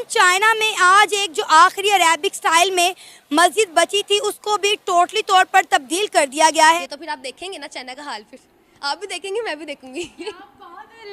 China में आज एक जो आखिरी अरेबिक स्टाइल में मस्जिद बची थी उसको भी टोटली तौर पर तब्दील कर दिया गया है। तो फिर आप देखेंगे ना चाइना का हाल, फिर आप भी देखेंगे मैं भी देखूंगी।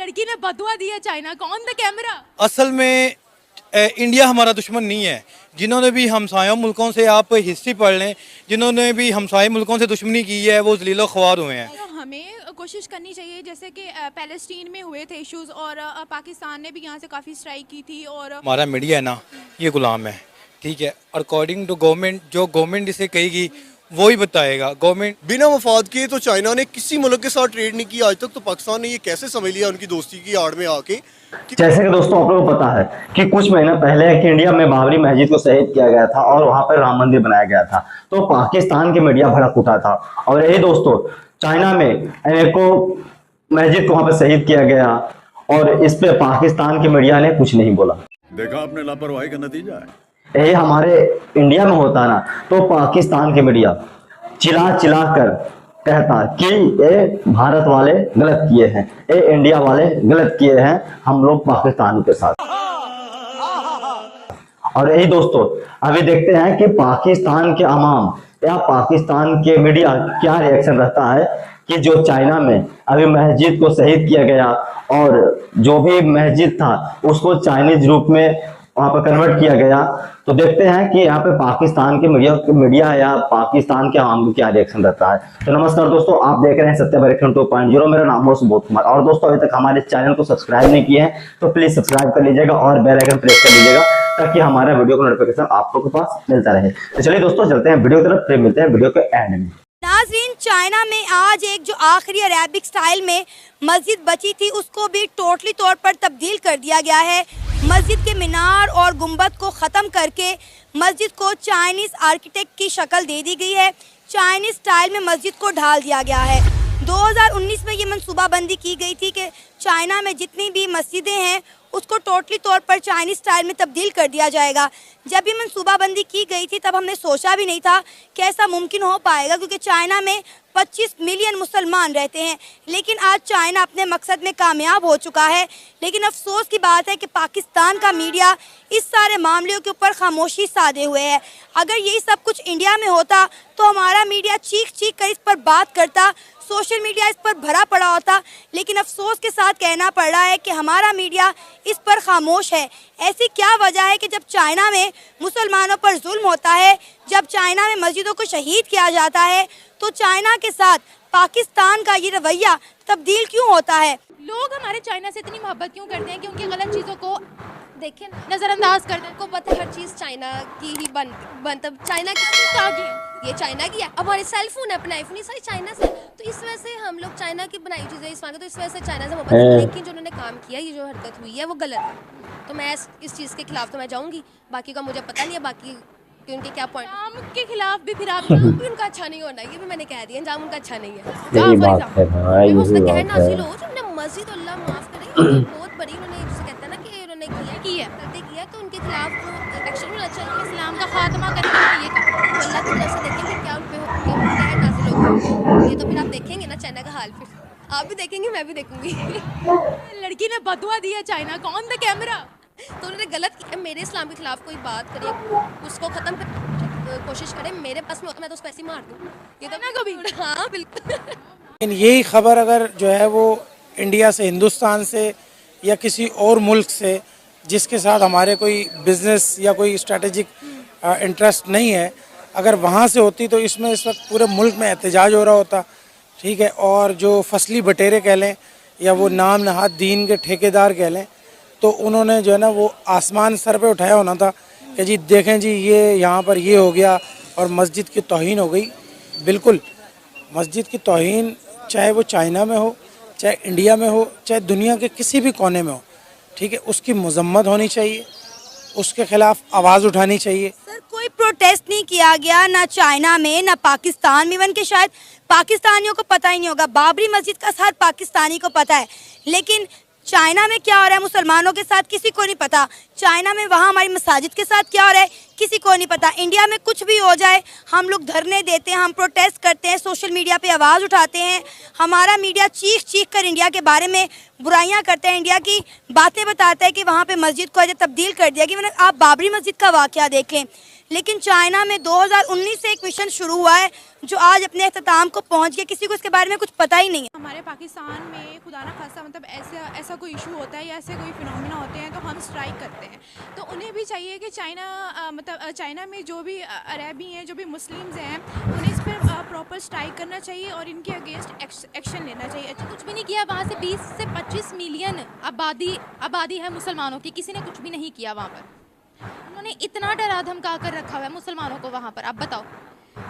लड़की ने बदुआ दिया चाइना को ऑन द कैमरा। असल में इंडिया हमारा दुश्मन नहीं है। जिन्होंने भी हमसायों मुल्कों से, आप हिस्ट्री पढ़ लें, जिन्होंने भी हमसाये मुल्कों से दुश्मनी की है वो ज़लील ख्वार हुए हैं। तो हमें कोशिश करनी चाहिए, जैसे कि पैलेस्टीन में हुए थे इश्यूज और पाकिस्तान ने भी यहाँ से काफ़ी स्ट्राइक की थी। और हमारा मीडिया है ना, ये गुलाम है, ठीक है। अकॉर्डिंग टू गवर्नमेंट, जो गवर्नमेंट इसे कहेगी वो ही बताएगा। गवर्नमेंट बिना मफाद के तो चाइना ने किसी मुल्क के साथ ट्रेड नहीं किया आज तक, तो पाकिस्तान ने ये कैसे समझ लिया उनकी दोस्ती की आड़ में आके। जैसे कि दोस्तों आप लोगों को पता है कि कुछ महीना पहले कि इंडिया में बाबरी मस्जिद को शहीद किया गया था और वहां पर राम मंदिर बनाया गया था, तो पाकिस्तान के मीडिया भड़क उठा था। और यही दोस्तों चाइना में अनेकों मस्जिद को वहां पर शहीद किया गया और इस पे पाकिस्तान के मीडिया ने कुछ नहीं बोला। देखा आपने लापरवाही का नतीजा है। यही हमारे इंडिया में होता ना, तो पाकिस्तान के मीडिया चिल्ला चिल्ला कर कहता कि ये भारत वाले गलत किए हैं, ये इंडिया वाले गलत किए हैं, हम लोग पाकिस्तान के साथ। और यही दोस्तों अभी देखते हैं कि पाकिस्तान के अवाम या पाकिस्तान के मीडिया क्या रिएक्शन रहता है कि जो चाइना में अभी मस्जिद को शहीद किया गया और जो भी मस्जिद था उसको चाइनीज रूप में वहां पर कन्वर्ट किया गया। तो देखते हैं कि यहाँ पे पाकिस्तान के मीडिया या पाकिस्तान के आवाम को क्या रिएक्शन रहता है। तो नमस्कार दोस्तों, आप देख रहे हैं सत्य परीक्षण 2.0। मेरा नाम है सुबोध कुमार। और दोस्तों अभी तक हमारे चैनल को सब्सक्राइब नहीं किए हैं तो प्लीज सब्सक्राइब कर लीजिएगा और बेल आइकन प्रेस कर लीजिएगा ताकि हमारा वीडियो का नोटिफिकेशन आप लोगों के पास मिलता रहे। तो चलिए दोस्तों चलते हैं वीडियो की तरफ, फिर मिलते हैं वीडियो के एंड में। नाज़रीन, चाइना में आज एक जो आखिरी अरेबिक स्टाइल में मस्जिद बची थी उसको भी टोटली तौर पर तब्दील कर दिया गया है। मस्जिद के मीनार और गुंबद को ख़त्म करके मस्जिद को चाइनीज़ आर्किटेक्ट की शक्ल दे दी गई है। चाइनीज़ स्टाइल में मस्जिद को ढाल दिया गया है। 2019 में ये मनसूबाबंदी की गई थी कि चाइना में जितनी भी मस्जिदें हैं उसको टोटली तौर पर चाइनीज़ स्टाइल में तब्दील कर दिया जाएगा। जब ये मनसूबाबंदी की गई थी तब हमने सोचा भी नहीं था कि ऐसा मुमकिन हो पाएगा, क्योंकि चाइना में 25 मिलियन मुसलमान रहते हैं। लेकिन आज चाइना अपने मकसद में कामयाब हो चुका है। लेकिन अफसोस की बात है कि पाकिस्तान का मीडिया इस सारे मामलों के ऊपर खामोशी साधे हुए है। अगर यही सब कुछ इंडिया में होता तो हमारा मीडिया चीख चीख कर इस पर बात करता, सोशल मीडिया इस पर भरा पड़ा होता। लेकिन अफसोस के साथ कहना पड़ रहा है कि हमारा मीडिया इस पर खामोश है। ऐसी क्या वजह है कि जब चाइना में मुसलमानों पर जुल्म होता है, जब चाइना में मस्जिदों को शहीद किया जाता है, तो चाइना के साथ पाकिस्तान का ये रवैया तब्दील क्यों होता है? लोग हमारे चाइना से इतनी मोहब्बत क्यों करते हैं कि उनकी गलत चीज़ों को देखें, नज़रअंदाज कर दें। को पता है हर चीज़ चाइना की ही तब चाइना की ये चाइना की है। अब हमारे सेल फोन है, अपने आईफोन, ये सारी चाइना से। तो इस वजह से हम लोग चाइना की बनाई चीज़ें इस्तेमाल करते, तो इस वजह से चाइना से मोहब्बत है। लेकिन जो उन्होंने काम किया, ये जो हरकत हुई है वो गलत है। तो मैं इस चीज़ के खिलाफ तो मैं जाऊँगी। बाकी का मुझे पता नहीं है बाकी कि उनके क्या पॉइंट। जाम के खिलाफ भी फिर आप भी उनका अच्छा नहीं होना, ये भी मैंने कह दिया। जाम उनका अच्छा नहीं है। यही बात है भाई, यही बात है। मस्जिद अल्लाह माफ़ करे, बहुत बड़ी उन्होंने जिसे कहते हैं ना कि उन्होंने गलती किया तो उनके खिलाफ एक्शन होना चाहिए। इस्लाम का खात्मा करने ये अल्लाह की तरफ से देखेंगे क्या उन पे नाज़िल होगा। ये तो फिर आप देखेंगे ना चाइना का हाल, फिर आप भी देखेंगे मैं भी देखूंगी। लड़की ने बदुआ दिया चाइना को ऑन द कैमरा। तो उन्होंने गलत किया। मेरे इस्लाम के खिलाफ कोई बात करे, उसको ख़त्म कर कोशिश करे, मेरे पास में होता मैं तो उसको ऐसे ही मार दूँ। ये तो मैं कभी हाँ बिल्कुल। लेकिन यही खबर अगर जो है वो इंडिया से, हिंदुस्तान से या किसी और मुल्क से जिसके साथ हमारे कोई बिजनेस या कोई स्ट्रेटेजिक इंटरेस्ट नहीं है, अगर वहाँ से होती तो इसमें इस वक्त पूरे मुल्क में एहतजाज हो रहा होता, ठीक है। और जो फसली बटेरे कह लें या वो नाम नहाद दीन के ठेकेदार कह लें, तो उन्होंने जो है ना वो आसमान सर पे उठाया होना था कि जी देखें जी ये यहाँ पर ये हो गया और मस्जिद की तौहीन हो गई। बिल्कुल, मस्जिद की तौहीन चाहे वो चाइना में हो, चाहे इंडिया में हो, चाहे दुनिया के किसी भी कोने में हो, ठीक है, उसकी मजम्मत होनी चाहिए, उसके खिलाफ आवाज़ उठानी चाहिए। सर, कोई प्रोटेस्ट नहीं किया गया ना चाइना में ना पाकिस्तान में। इवन के शायद पाकिस्तानियों को पता ही नहीं होगा। बाबरी मस्जिद का हर पाकिस्तानी को पता है, लेकिन चाइना में क्या हो रहा है मुसलमानों के साथ किसी को नहीं पता। चाइना में वहाँ हमारी मसाजिद के साथ क्या हो रहा है किसी को नहीं पता। इंडिया में कुछ भी हो जाए हम लोग धरने देते हैं, हम प्रोटेस्ट करते हैं, सोशल मीडिया पे आवाज़ उठाते हैं। हमारा मीडिया चीख चीख कर इंडिया के बारे में बुराइयां करता है, इंडिया की बातें बताता है कि वहाँ पे मस्जिद को अजय तब्दील कर दिया कि आप बाबरी मस्जिद का वाक़या देखें। लेकिन चाइना में 2019 से एक मिशन शुरू हुआ है जो आज अपने अख्ताम को पहुंच गया, किसी को इसके बारे में कुछ पता ही नहीं है। हमारे पाकिस्तान में खुदा ना खासा मतलब ऐसा कोई इशू होता है या ऐसे कोई फिनोमिना होते हैं तो हम स्ट्राइक करते हैं। तो उन्हें भी चाहिए कि चाइना में जो भी अरबी हैं, जो भी मुस्लिम्स हैं, उन्हें इस पर प्रॉपर स्ट्राइक करना चाहिए और इनके अगेंस्ट एक्शन लेना चाहिए। अच्छा, कुछ भी नहीं किया वहाँ से 20 से 25 मिलियन आबादी है मुसलमानों की, किसी ने कुछ भी नहीं किया वहाँ पर। उन्होंने इतना डरा धमका कर रखा हुआ है मुसलमानों को वहाँ पर। आप बताओ।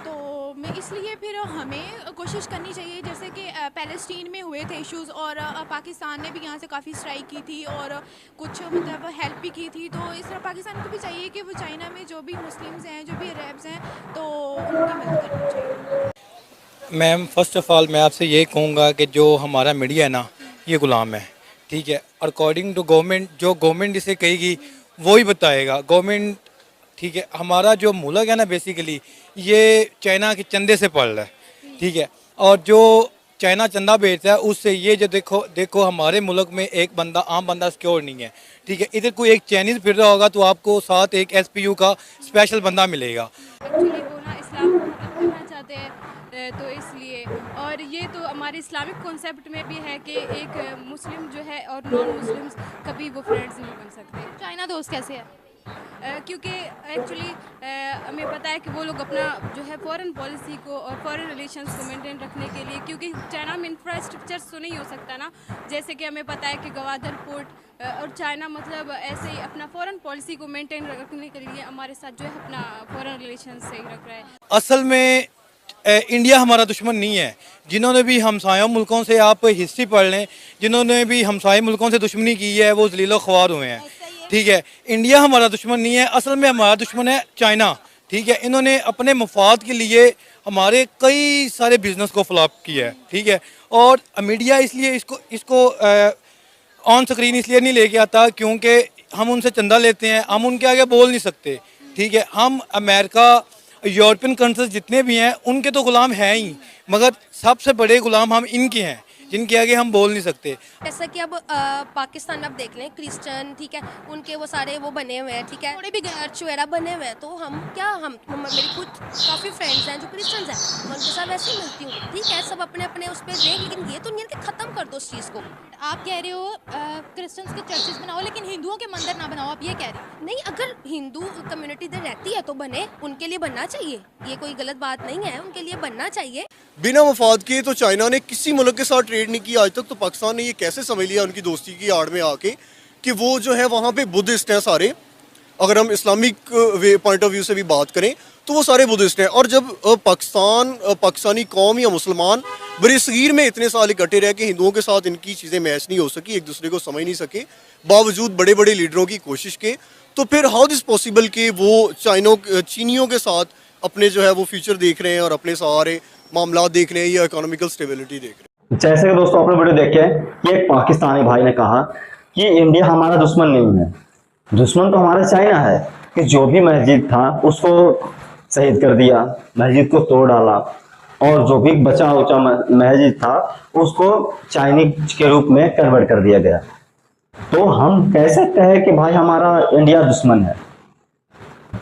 तो मैं इसलिए फिर हमें कोशिश करनी चाहिए, जैसे कि पैलेस्टीन में हुए थे इश्यूज़ और पाकिस्तान ने भी यहाँ से काफ़ी स्ट्राइक की थी और कुछ मतलब हेल्प भी की थी। तो इस तरह पाकिस्तान को भी चाहिए कि वो चाइना में जो भी मुस्लिम्स हैं, जो भी अरब्स हैं, तो उनकी मदद करनी चाहिए। मैम फर्स्ट ऑफ ऑल मैं आपसे ये कहूँगा कि जो हमारा मीडिया है ना ये गुलाम है, ठीक है। अकॉर्डिंग टू गवर्नमेंट, जो गवर्नमेंट जिसे कहेगी वो ही बताएगा गवर्नमेंट, ठीक है। हमारा जो मुल्क है ना बेसिकली ये चाइना के चंदे से पड़ रहा है, ठीक है। और जो चाइना चंदा भेजता है उससे ये जो देखो हमारे मुल्क में एक बंदा, आम बंदा सिक्योर नहीं है, ठीक है। इधर कोई एक चाइनीज़ फिर रहा होगा तो आपको साथ एक SPU का स्पेशल बंदा मिलेगा। एक्चुअली वो ना इस्लाम को खत्म करना चाहते हैं, तो इसलिए। और ये तो हमारे इस्लामिक कॉन्सेप्ट में भी है कि एक मुस्लिम जो है और नॉन मुस्लिम्स कभी वो फ्रेंड्स नहीं बन सकते। चाइना दोस्त कैसे है? क्योंकि एक्चुअली हमें पता है कि वो लोग अपना जो है फॉरेन पॉलिसी को और फॉरेन रिलेशंस को मेंटेन रखने के लिए, क्योंकि चाइना में इंफ्रास्ट्रक्चर तो नहीं हो सकता ना, जैसे कि हमें पता है कि गवादर पोर्ट और चाइना मतलब ऐसे ही अपना फॉरेन पॉलिसी को मेंटेन रखने के लिए हमारे साथ जो है अपना फॉरेन रिलेशन सही रख रहा है। असल में इंडिया हमारा दुश्मन नहीं है। जिन्होंने भी हमसायों मुल्कों से, आप हिस्ट्री पढ़ लें, जिन्होंने भी हमसाये मुल्कों से दुश्मनी की है वो जलीलो ख्वार हुए हैं, ठीक है। इंडिया हमारा दुश्मन नहीं है, असल में हमारा दुश्मन है चाइना, ठीक है। इन्होंने अपने मफाद के लिए हमारे कई सारे बिजनेस को फ्लॉप किया है, ठीक है। और मीडिया इसलिए इसको ऑन स्क्रीन इसलिए नहीं लेके आता क्योंकि हम उनसे चंदा लेते हैं, हम उनके आगे बोल नहीं सकते, ठीक है। हम अमेरिका, यूरोपियन कंट्रीज जितने भी हैं उनके तो गुलाम हैं ही, मगर सबसे बड़े गुलाम हम इनके हैं जिनके आगे हम बोल नहीं सकते। जैसा कि अब पाकिस्तान अब देख लें, क्रिश्चियन, ठीक है, उनके वो सारे वो बने हुए हैं, ठीक है, थोड़े भी चर्च वगैरह बने हुए हैं। तो हम मेरी खुद काफ़ी फ्रेंड्स हैं जो क्रिश्चियंस हैं, मैं उनके साथ वैसे ही मिलती हूँ, ठीक है। सब अपने अपने उस पर देख, लेकिन ये तो नहीं है कि ख़त्म कर दो उस चीज़ को। आप कह रहे हो क्रिश्चियंस के चर्चेस बनाओ लेकिन हिंदुओं के मंदिर ना बनाओ, आप ये कह रहे हो? नहीं, अगर हिंदू कम्युनिटी इधर रहती है तो बने, उनके लिए बनना चाहिए, ये कोई गलत बात नहीं है, उनके लिए बनना चाहिए। बिना मफाद के तो चाइना ने किसी मुल्क के साथ ट्रेड नहीं किया आज तक। तो पाकिस्तान ने ये कैसे समझ लिया उनकी दोस्ती की आड़ में आके कि वो जो है वहाँ पे बुद्धिस्ट हैं सारे। अगर हम इस्लामिक पॉइंट ऑफ व्यू से भी बात करें तो वो सारे बुद्धिस्ट हैं। और जब पाकिस्तानी कौम या मुसलमान बरसगीर में इतने साल इकट्ठे रह के हिंदुओं के साथ इनकी चीज़ें मैच नहीं हो सकी, एक दूसरे को समझ नहीं सके, बावजूद बड़े बड़े लीडरों की कोशिश के, तो फिर हाउ दिस पॉसिबल कि वो चीनियों के साथ अपने जो है वो फ्यूचर देख रहे हैं और अपने सारे मामला देख रहे हैं या इकोनॉमिकल स्टेबिलिटी देख रहे हैं। जैसे कि दोस्तों आपने वीडियो देखे कि एक पाकिस्तानी भाई ने कहा कि इंडिया हमारा दुश्मन नहीं है, दुश्मन तो हमारा चाइना है, कि जो भी मस्जिद था उसको शहीद कर दिया, मस्जिद को तोड़ डाला, और जो भी बचा उचा मस्जिद था उसको चाइनीज के रूप में कन्वर्ट कर दिया गया। तो हम कह सकते हैं कि भाई हमारा इंडिया दुश्मन है,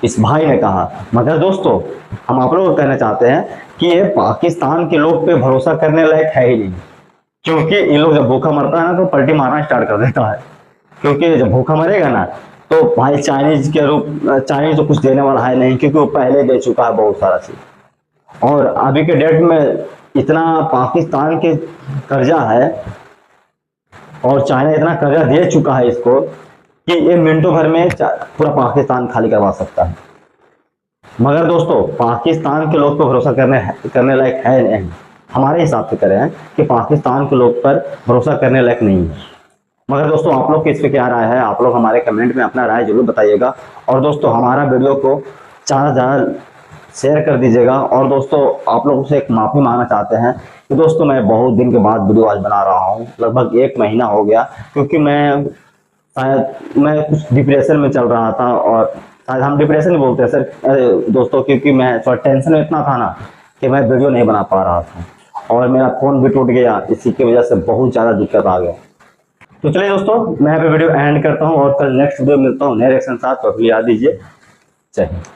इस भाई ने कहा। मगर दोस्तों हम आप लोग को कहना चाहते हैं कि ये पाकिस्तान के लोग पे भरोसा करने लायक है ही नहीं, क्योंकि इन लोग जब भूखा मरता है ना तो पलटी मारना स्टार्ट कर देता है। क्योंकि जब भूखा मरेगा ना तो भाई चाइनीज तो कुछ देने वाला है नहीं, क्योंकि वो पहले दे चुका है बहुत सारा चीज। और अभी के डेट में इतना पाकिस्तान के कर्जा है और चाइना इतना कर्जा दे चुका है इसको कि ये मिनटों भर में पूरा पाकिस्तान खाली करवा सकता है। मगर दोस्तों पाकिस्तान के लोग पर भरोसा करने लायक है नहीं, हमारे हिसाब से करें कि पाकिस्तान के लोग पर भरोसा करने लायक नहीं है। मगर दोस्तों आप लोग की इस पर क्या राय है, आप लोग हमारे कमेंट में अपना राय जरूर बताइएगा। और दोस्तों हमारा वीडियो को ज़्यादा शेयर कर दीजिएगा। और दोस्तों आप लोगों से एक माफ़ी मांगना चाहते हैं कि दोस्तों मैं बहुत दिन के बाद वीडियो आज बना रहा हूँ, लगभग 1 महीना हो गया, क्योंकि मैं शायद मैं कुछ डिप्रेशन में चल रहा था, और शायद हम डिप्रेशन ही बोलते हैं सर दोस्तों, क्योंकि मैं थोड़ा टेंशन में इतना था ना कि मैं वीडियो नहीं बना पा रहा था, और मेरा फ़ोन भी टूट गया, इसी की वजह से बहुत ज़्यादा दिक्कत आ गया। तो चलिए दोस्तों, मैं यहाँ पे वीडियो एंड करता हूँ और कल नेक्स्ट वीडियो मिलता हूँ नए रिएक्शन साथ, तो याद दीजिए। जय हिंद।